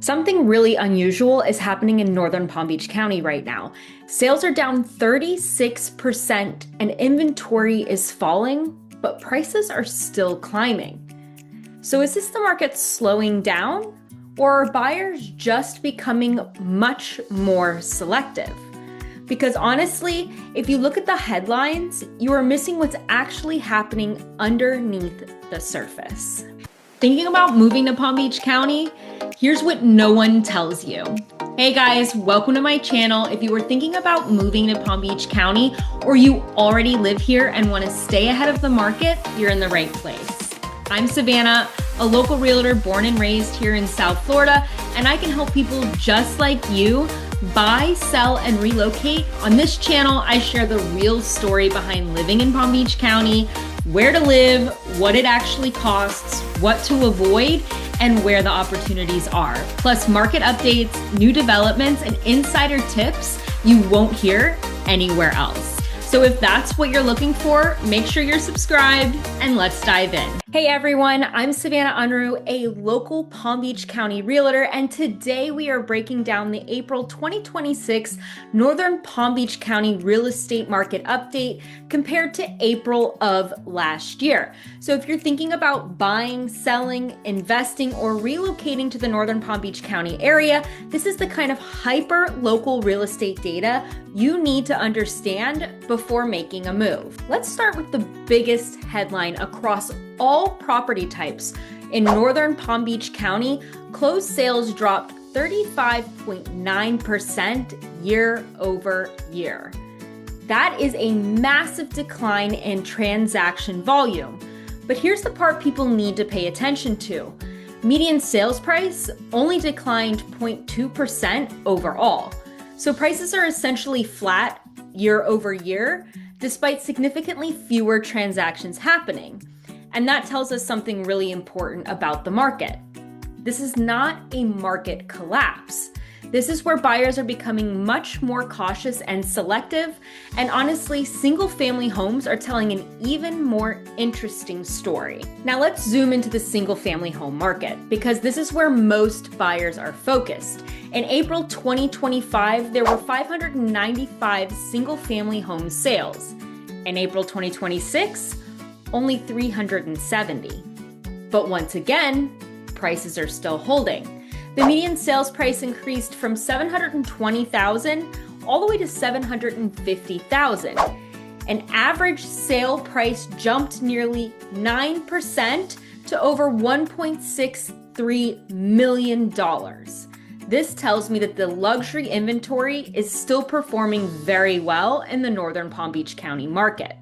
Something really unusual is happening in northern Palm Beach County right now. Sales are down 36% and inventory is falling, but prices are still climbing. So is this the market slowing down, or are buyers just becoming much more selective? Because honestly, if you look at the headlines, you are missing what's actually happening underneath the surface. Thinking about moving to Palm Beach County? Here's what no one tells you. Hey guys, welcome to my channel. If you were thinking about moving to Palm Beach County, or you already live here and want to stay ahead of the market, you're in the right place. I'm Savannah, a local realtor born and raised here in South Florida, and I can help people just like you buy, sell, and relocate. On this channel, I share the real story behind living in Palm Beach County, where to live, what it actually costs, what to avoid, and where the opportunities are. Plus market updates, new developments, and insider tips you won't hear anywhere else. So if that's what you're looking for, make sure you're subscribed and let's dive in. Hey everyone, I'm Savannah Unruh, a local Palm Beach County realtor, and today we are breaking down the April 2026 Northern Palm Beach County real estate market update compared to April of last year. So if you're thinking about buying, selling, investing, or relocating to the Northern Palm Beach County area, this is the kind of hyper local real estate data you need to understand before making a move. Let's start with the biggest headline across all property types. In Northern Palm Beach County, closed sales dropped 35.9% year over year. That is a massive decline in transaction volume. But here's the part people need to pay attention to. Median sales price only declined 0.2% overall. So prices are essentially flat year over year, despite significantly fewer transactions happening. And that tells us something really important about the market. This is not a market collapse. This is where buyers are becoming much more cautious and selective. And honestly, single-family homes are telling an even more interesting story. Now let's zoom into the single-family home market, because this is where most buyers are focused. In April 2025, there were 595 single-family home sales. In April 2026, only 370. But once again, prices are still holding. The median sales price increased from $720,000 all the way to $750,000. An average sale price jumped nearly 9% to over $1.63 million. This tells me that the luxury inventory is still performing very well in the Northern Palm Beach County market.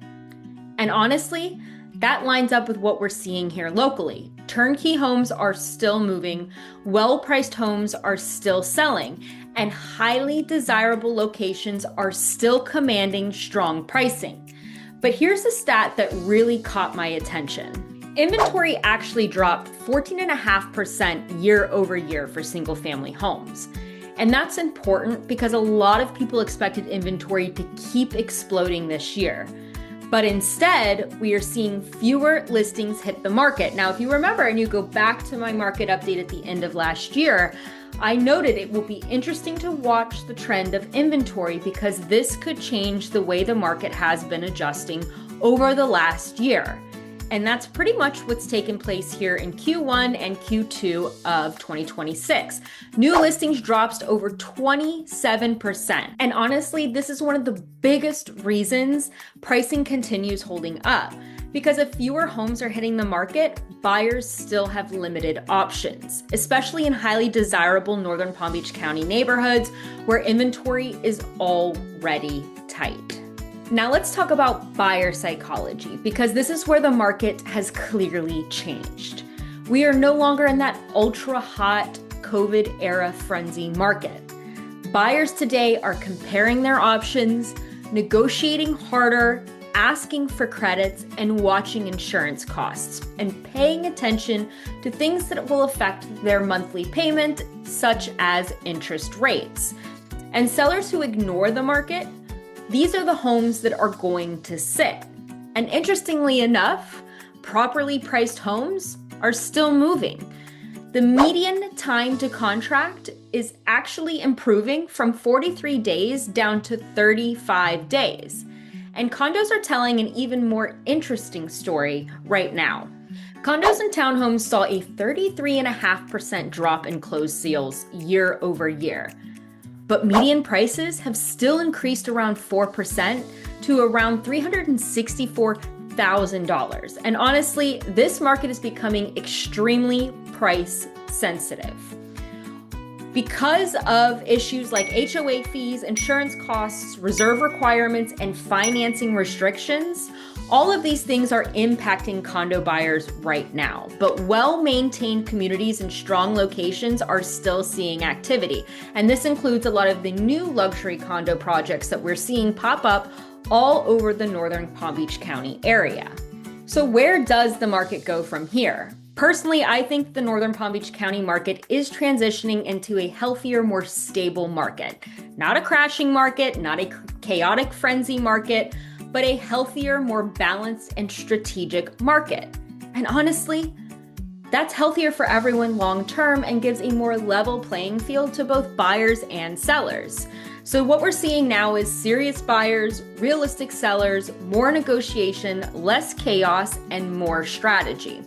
And honestly, that lines up with what we're seeing here locally. Turnkey homes are still moving, well-priced homes are still selling, and highly desirable locations are still commanding strong pricing. But here's a stat that really caught my attention. Inventory actually dropped 14.5% year over year for single-family homes. And that's important because a lot of people expected inventory to keep exploding this year. But instead, we are seeing fewer listings hit the market. Now, if you remember and you go back to my market update at the end of last year, I noted it will be interesting to watch the trend of inventory because this could change the way the market has been adjusting over the last year. And that's pretty much what's taken place here in Q1 and Q2 of 2026. New listings dropped over 27%. And honestly, this is one of the biggest reasons pricing continues holding up. Because if fewer homes are hitting the market, buyers still have limited options, especially in highly desirable Northern Palm Beach County neighborhoods where inventory is already tight. Now let's talk about buyer psychology, because this is where the market has clearly changed. We are no longer in that ultra hot COVID era frenzy market. Buyers today are comparing their options, negotiating harder, asking for credits, and watching insurance costs, and paying attention to things that will affect their monthly payment, such as interest rates. And sellers who ignore the market, these are the homes that are going to sit. And interestingly enough, properly priced homes are still moving. The median time to contract is actually improving from 43 days down to 35 days. And condos are telling an even more interesting story right now. Condos and townhomes saw a 33.5% drop in closed sales year over year. But median prices have still increased around 4% to around $364,000. And honestly, this market is becoming extremely price sensitive. Because of issues like HOA fees, insurance costs, reserve requirements, and financing restrictions, all of these things are impacting condo buyers right now. But well-maintained communities and strong locations are still seeing activity. And this includes a lot of the new luxury condo projects that we're seeing pop up all over the northern Palm Beach County area. So where does the market go from here? Personally, I think the northern Palm Beach County market is transitioning into a healthier, more stable market. Not a crashing market, not a chaotic frenzy market, but a healthier, more balanced and strategic market. And honestly, that's healthier for everyone long term and gives a more level playing field to both buyers and sellers. So what we're seeing now is serious buyers, realistic sellers, more negotiation, less chaos, and more strategy.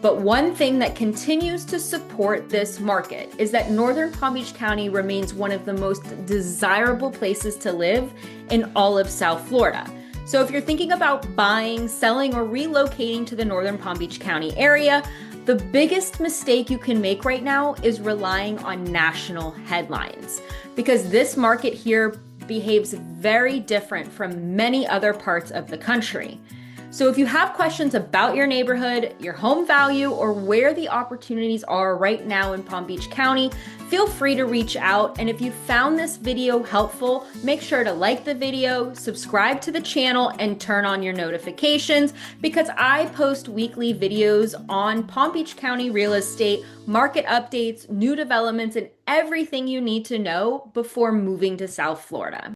But one thing that continues to support this market is that northern Palm Beach County remains one of the most desirable places to live in all of South Florida. So if you're thinking about buying, selling, or relocating to the northern Palm Beach County area, the biggest mistake you can make right now is relying on national headlines, because this market here behaves very different from many other parts of the country. So if you have questions about your neighborhood, your home value, or where the opportunities are right now in Palm Beach County, feel free to reach out. And if you found this video helpful, make sure to like the video, subscribe to the channel, and turn on your notifications, because I post weekly videos on Palm Beach County real estate, market updates, new developments, and everything you need to know before moving to South Florida.